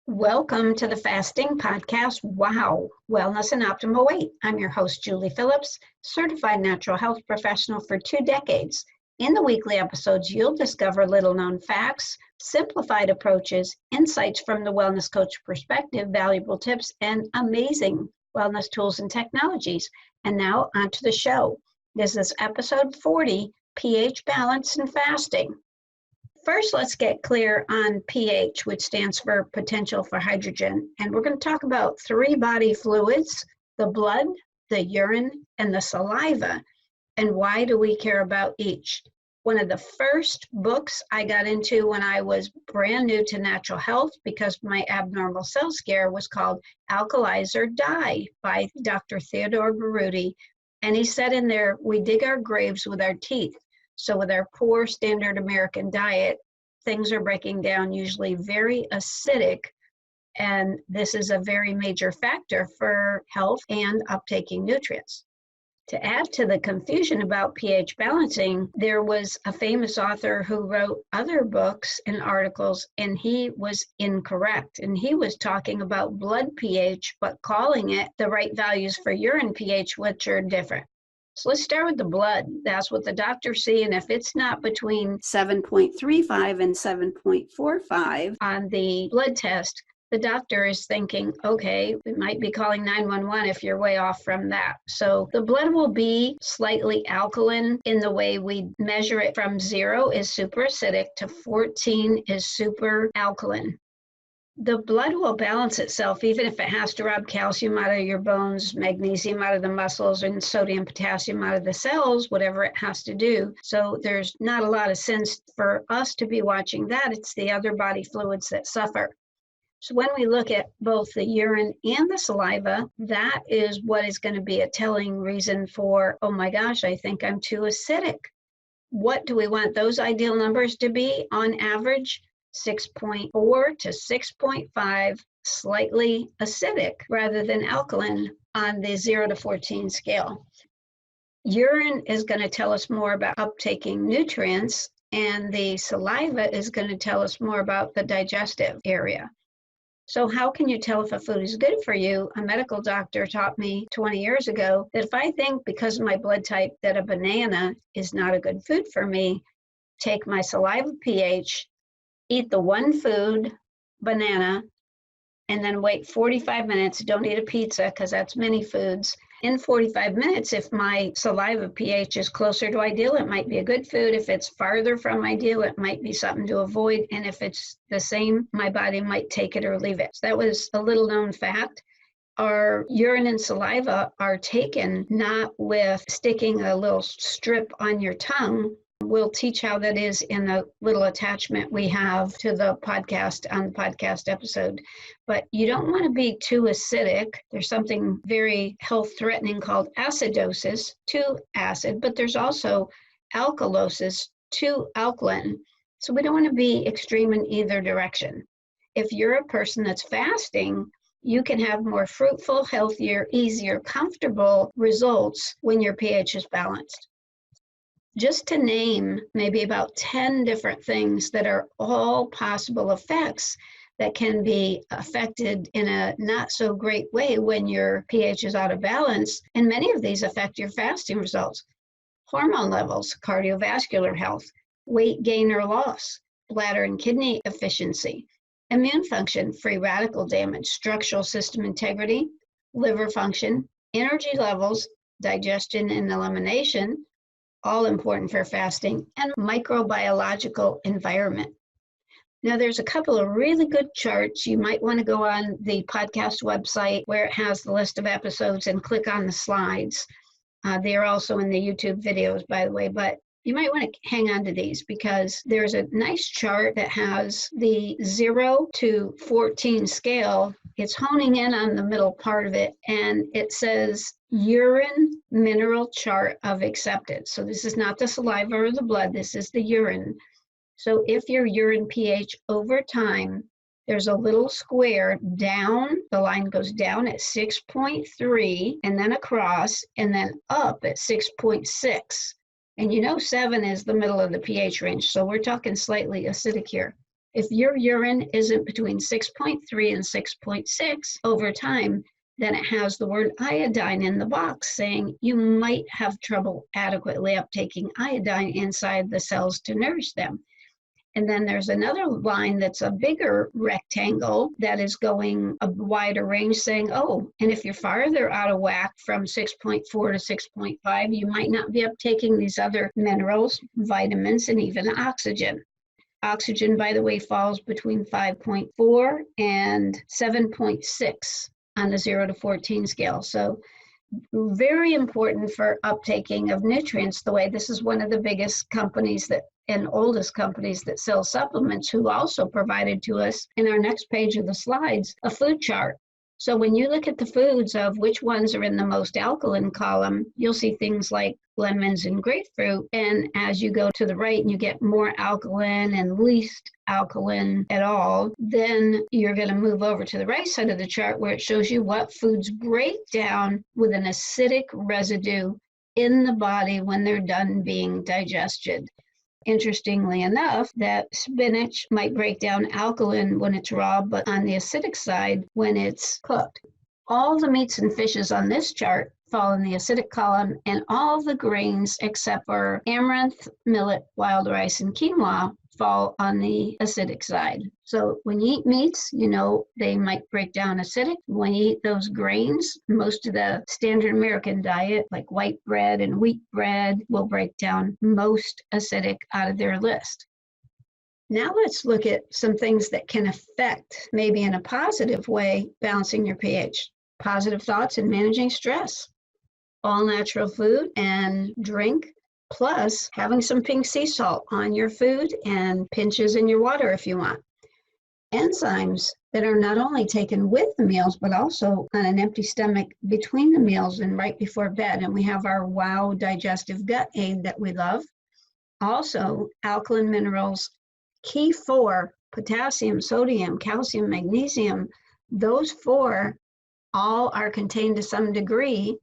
Welcome to the Fasting Podcast. Wow, Wellness and Optimal Weight. I'm your host, Julie Phillips, certified natural health professional for 2 decades. In the weekly episodes, you'll discover little-known facts, simplified approaches, insights from the wellness coach perspective, valuable tips, and amazing wellness tools and technologies. And now, onto the show. This is episode 40, pH balance and fasting. First, let's get clear on pH, which stands for potential for hydrogen. And we're going to talk about 3 body fluids, the blood, the urine, and the saliva. And why do we care about each? One of the first books I got into when I was brand new to natural health because my abnormal cell scare was called Alkalize or Die by Dr. Theodore Baruti. And he said in there, we dig our graves with our teeth. So with our poor standard American diet, things are breaking down, usually very acidic, and this is a very major factor for health and uptaking nutrients. To add to the confusion about pH balancing, there was a famous author who wrote other books and articles, and he was incorrect. And he was talking about blood pH, but calling it the right values for urine pH, which are different. So let's start with the blood. That's what the doctors see. And if it's not between 7.35 and 7.45 on the blood test, the doctor is thinking, okay, we might be calling 911 if you're way off from that. So the blood will be slightly alkaline in the way we measure it. From 0 is super acidic to 14 is super alkaline. The blood will balance itself even if it has to rob calcium out of your bones, magnesium out of the muscles, and sodium, potassium out of the cells, whatever it has to do. So there's not a lot of sense for us to be watching that. It's the other body fluids that suffer. So when we look at both the urine and the saliva, that is what is going to be a telling reason for, oh my gosh, I think I'm too acidic. What do we want those ideal numbers to be on average? 6.4 to 6.5, slightly acidic rather than alkaline on the 0 to 14 scale. Urine is going to tell us more about uptaking nutrients, and the saliva is going to tell us more about the digestive area. So how can you tell if a food is good for you? A medical doctor taught me 20 years ago that if I think because of my blood type that a banana is not a good food for me, take my saliva pH, eat the one food, banana, and then wait 45 minutes. Don't eat a pizza because that's many foods. In 45 minutes, if my saliva pH is closer to ideal, it might be a good food. If it's farther from ideal, it might be something to avoid. And if it's the same, my body might take it or leave it. So that was a little known fact. Our urine and saliva are taken not with sticking a little strip on your tongue. We'll teach how that is in the little attachment we have to the podcast on the podcast episode. But you don't want to be too acidic. There's something very health-threatening called acidosis, too acid, but there's also alkalosis, too alkaline. So we don't want to be extreme in either direction. If you're a person that's fasting, you can have more fruitful, healthier, easier, comfortable results when your pH is balanced. Just to name maybe about 10 different things that are all possible effects that can be affected in a not so great way when your pH is out of balance. And many of these affect your fasting results. Hormone levels, cardiovascular health, weight gain or loss, bladder and kidney efficiency, immune function, free radical damage, structural system integrity, liver function, energy levels, digestion and elimination, all important for fasting, and microbiological environment. Now, there's a couple of really good charts. You might want to go on the podcast website where it has the list of episodes and click on the slides. They are also in the YouTube videos, by the way, but you might want to hang on to these because there's a nice chart that has the 0 to 14 scale. It's honing in on the middle part of it, and it says urine mineral chart of acceptance. So this is not the saliva or the blood, this is the urine. So if your urine pH over time, there's a little square down, the line goes down at 6.3 and then across and then up at 6.6. And you know 7 is the middle of the pH range, so we're talking slightly acidic here. If your urine isn't between 6.3 and 6.6 over time, then it has the word iodine in the box saying you might have trouble adequately uptaking iodine inside the cells to nourish them. And then there's another line that's a bigger rectangle that is going a wider range saying, oh, and if you're farther out of whack from 6.4 to 6.5, you might not be uptaking these other minerals, vitamins, and even oxygen. Oxygen, by the way, falls between 5.4 and 7.6 on the 0 to 14 scale. So very important for uptaking of nutrients. The way this is one of the biggest companies and oldest companies that sell supplements, who also provided to us in our next page of the slides a food chart. So when you look at the foods of which ones are in the most alkaline column, you'll see things like lemons and grapefruit. And as you go to the right and you get more alkaline and least alkaline at all, then you're going to move over to the right side of the chart where it shows you what foods break down with an acidic residue in the body when they're done being digested. Interestingly enough, that spinach might break down alkaline when it's raw, but on the acidic side when it's cooked. All the meats and fishes on this chart fall in the acidic column, and all the grains except for amaranth, millet, wild rice, and quinoa fall on the acidic side. So when you eat meats, you know they might break down acidic. When you eat those grains, most of the standard American diet, like white bread and wheat bread, will break down most acidic out of their list. Now let's look at some things that can affect, maybe in a positive way, balancing your pH. Positive thoughts and managing stress. All natural food and drink, plus having some pink sea salt on your food and pinches in your water if you want. Enzymes that are not only taken with the meals, but also on an empty stomach between the meals and right before bed. And we have our WOW digestive gut aid that we love. Also, alkaline minerals, key 4, potassium, sodium, calcium, magnesium, those 4 all are contained to some degree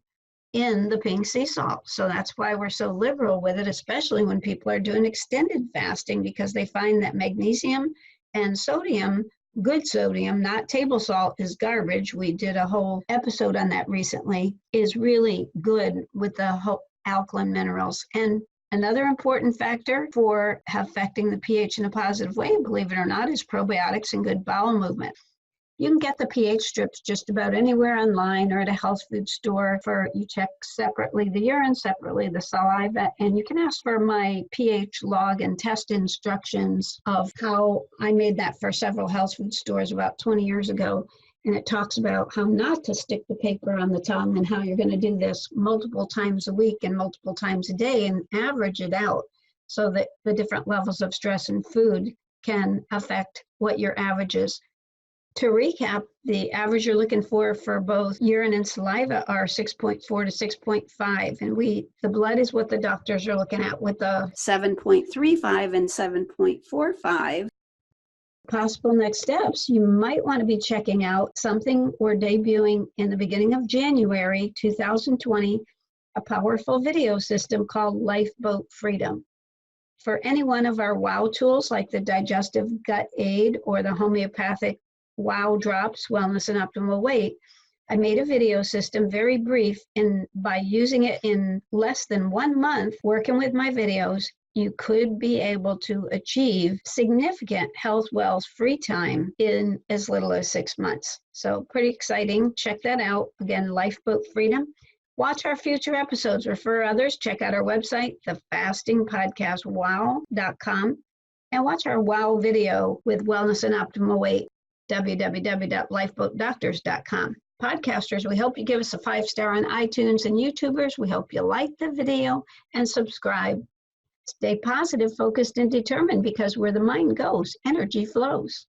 in the pink sea salt. So that's why we're so liberal with it, especially when people are doing extended fasting, because they find that magnesium and sodium, good sodium, not table salt, is garbage. We did a whole episode on that recently, is really good with the whole alkaline minerals. And another important factor for affecting the pH in a positive way, believe it or not, is probiotics and good bowel movement. You can get the pH strips just about anywhere online or at a health food store. You check separately the urine, separately the saliva, and you can ask for my pH log and test instructions of how I made that for several health food stores about 20 years ago. And it talks about how not to stick the paper on the tongue and how you're going to do this multiple times a week and multiple times a day and average it out so that the different levels of stress in food can affect what your average is. To recap, the average you're looking for both urine and saliva are 6.4 to 6.5. And the blood is what the doctors are looking at with the 7.35 and 7.45. Possible next steps, you might want to be checking out something we're debuting in the beginning of January 2020, a powerful video system called Lifeboat Freedom. For any one of our WOW tools, like the Digestive Gut Aid or the homeopathic WOW Drops, Wellness and Optimal Weight, I made a video system, very brief, and by using it in less than 1 month, working with my videos, you could be able to achieve significant health, wealth, free time in as little as 6 months. So pretty exciting. Check that out. Again, Lifeboat Freedom. Watch our future episodes. Refer others. Check out our website, thefastingpodcastwow.com, and watch our WOW video with Wellness and Optimal Weight, www.lifeboatdoctors.com. Podcasters, we hope you give us a 5-star on iTunes, and YouTubers, we hope you like the video and subscribe. Stay positive, focused, and determined, because where the mind goes, energy flows.